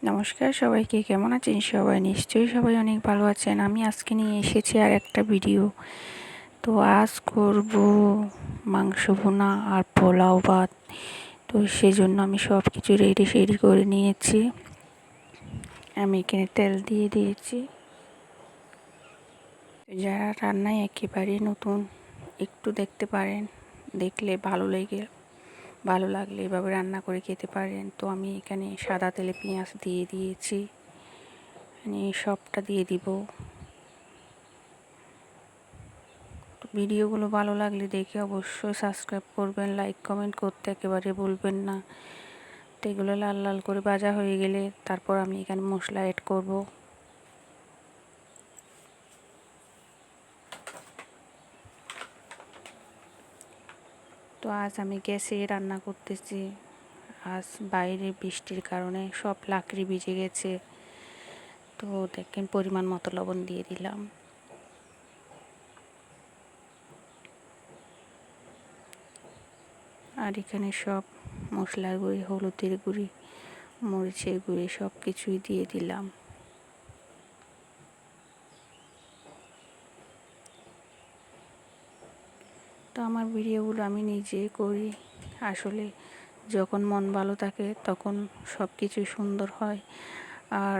নমস্কার সবাইকে, কেমন আছেন সবাই? নিশ্চয়ই সবাই অনেক ভালো আছেন। আমি আজকে নিয়ে এসেছি আর একটা ভিডিও। তো আজ করব মাংস ভুনা আর পোলাও ভাত। তো সেজন্য আমি সব কিছু রেডি করে নিয়েছি। আমি এখানে তেল দিয়ে দিয়েছি। যারা রান্নায় একেবারে নতুন, একটু দেখতে পারেন, দেখলে ভালো লাগলে এভাবে রান্না করে খেতে পারেন। তো আমি এখানে সাদা তেলে পেঁয়াজ দিয়ে দিয়েছি, সবটা দিয়ে দিব। ভিডিওগুলো ভালো লাগলে দেখে অবশ্যই সাবস্ক্রাইব করবেন, লাইক কমেন্ট করতে একেবারে ভুলবেন না। তো এগুলো লাল লাল করে ভাজা হয়ে গেলে তারপর আমি এখানে মশলা অ্যাড করব। তো আজ আমি গ্যাসে রান্না করতেছি। আজ বাইরে বৃষ্টির কারণে সব লাকড়ি ভিজে গেছে। তো দেখেন পরিমাণ মতো লবণ দিয়ে দিলাম। আর এখানে সব মশলার গুঁড়ি, হলুদের গুঁড়ি, মরিচের গুঁড়ি সব কিছুই দিয়ে দিলাম। তো আমার ভিডিওগুলো আমি নিজেই করি। আসলে যখন মন ভালো থাকে তখন সব কিছু সুন্দর হয়, আর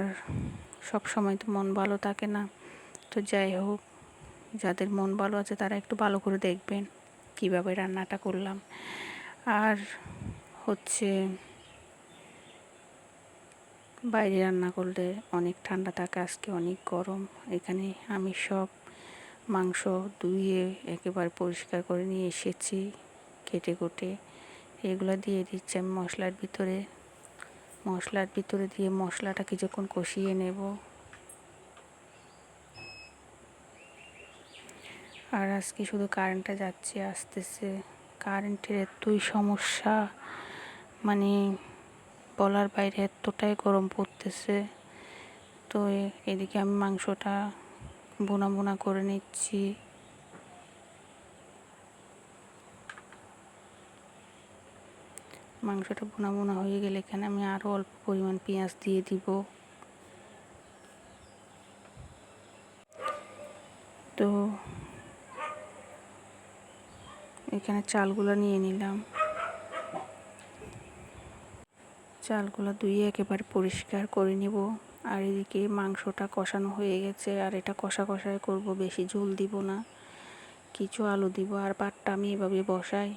সব সময় তো মন ভালো থাকে না। তো যাই হোক, যাদের মন ভালো আছে তারা একটু ভালো করে দেখবেন কিভাবে রান্নাটা করলাম। আর হচ্ছে বাইরে রান্না করলে অনেক ঠান্ডা থাকে, আজকে অনেক গরম। এখানে আমি সব মাংস ধুয়ে একেবারে পরিষ্কার করে নিয়ে এসেছি, কেটে কুটে এগুলো দিয়ে দিচ্ছি আমি মশলার ভিতরে দিয়ে মশলাটা কিছুক্ষণ কষিয়ে নেব। আর আজকে শুধু কারেন্টটা যাচ্ছে আসতেছে, কারেন্টের এতই সমস্যা, মানে বলার বাইরে, এতটাই গরম পড়তেছে। তো এদিকে আমি মাংসটা বোনা করে নিচ্ছি। মাংসটা বোনা হয়ে গেলে এখানে আমি আরও অল্প পরিমাণ পেঁয়াজ দিয়ে দিব। তো এখানে চালগুলো নিয়ে নিলাম। চালগুলো ধুয়ে একেবারে পরিষ্কার করে নিব। আর এদিকে মাংসটা কষানো হয়ে গেছে, আর এটা কষাই করব, বেশি ঝোল দিব না, কিছু আলু দিব। আর ভাতটা আমি এভাবে বসাই,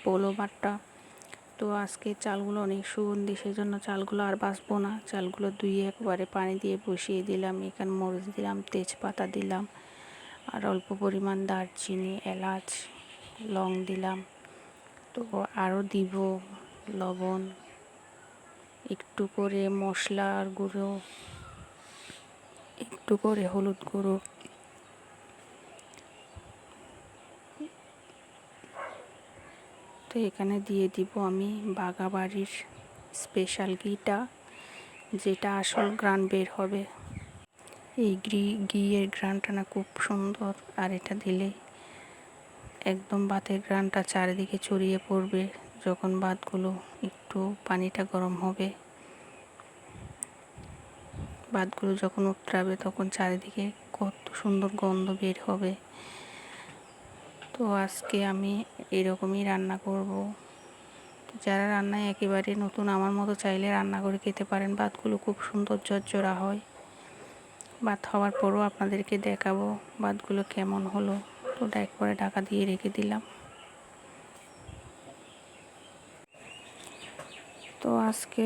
পোলো ভাতটা। তো আজকে চালগুলো অনেক সুগন্ধি, সেজন্য চালগুলো আর বাছবো না। চালগুলো ধুয়ে একবারে পানি দিয়ে বসিয়ে দিলাম। এখানে মরিচ দিলাম, তেজপাতা দিলাম, আর অল্প পরিমাণ দারচিনি, এলাচ, লং দিলাম। তো আরও দিব লবণ, একটু করে মশলার গুঁড়ো, একটু করে হলুদ গুঁড়ো, তো এখানে দিয়ে দিব আমি বাগাবাড়ির স্পেশাল ঘিটা, যেটা আসল গ্রান বের হবে। এই ঘিয়ের গ্রানটা না খুব সুন্দর, আর এটা দিলে একদম ভাতের গ্রানটা চারিদিকে ছড়িয়ে পড়বে। যখন ভাতগুলো একটু পানিটা গরম হবে, ভাতগুলো যখন উতরাবে তখন চারিদিকে কত সুন্দর গন্ধ বের হবে। তো আজকে আমি এরকমই রান্না করব। যারা রান্নায় একেবারে নতুন আমার মতো চাইলে রান্না করে খেতে পারেন। ভাতগুলো খুব সুন্দর ঝরঝরা হয়। ভাত হওয়ার পরও আপনাদেরকে দেখাবো ভাতগুলো কেমন হলো। তো একবারে ঢাকা দিয়ে রেখে দিলাম। তো আজকে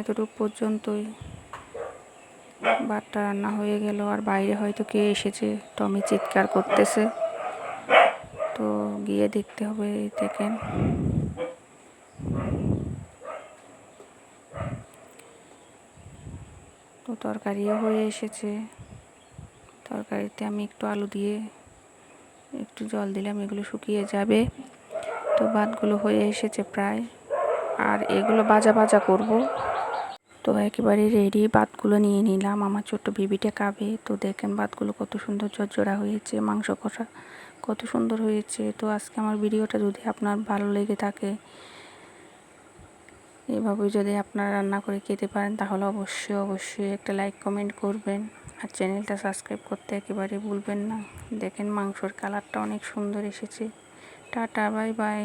এতটুকু পর্যন্তই। ভাতটা রান্না হয়ে গেল, আর বাইরে হয়তো কে এসেছে, টমি চিৎকার করতেছে। তো গিয়ে দেখতে হবে। দেখেন, তো তরকারিও হয়ে এসেছে। তরকারিতে আমি একটু আলু দিয়ে একটু জল দিলাম, এগুলো শুকিয়ে যাবে। তো ভাতগুলো হয়ে এসেছে প্রায়, আর এগুলো ভাজা করব। তো একেবারে রেডি, ভাতগুলো নিয়ে নিলাম, আমার ছোট্ট বেবিটা খাবে। তো দেখেন ভাতগুলো কত সুন্দর ঝরঝরা হয়েছে, মাংস কষা কত সুন্দর হয়েছে। তো আজকে আমার ভিডিওটা যদি আপনার ভালো লেগে থাকে এভাবে যদি আপনারা রান্না করে খেতে পারেন তাহলে অবশ্যই একটা লাইক কমেন্ট করবেন, আর চ্যানেলটা সাবস্ক্রাইব করতে একেবারে ভুলবেন না। দেখেন মাংসর কালারটা অনেক সুন্দর এসেছে। Tata, bye bye.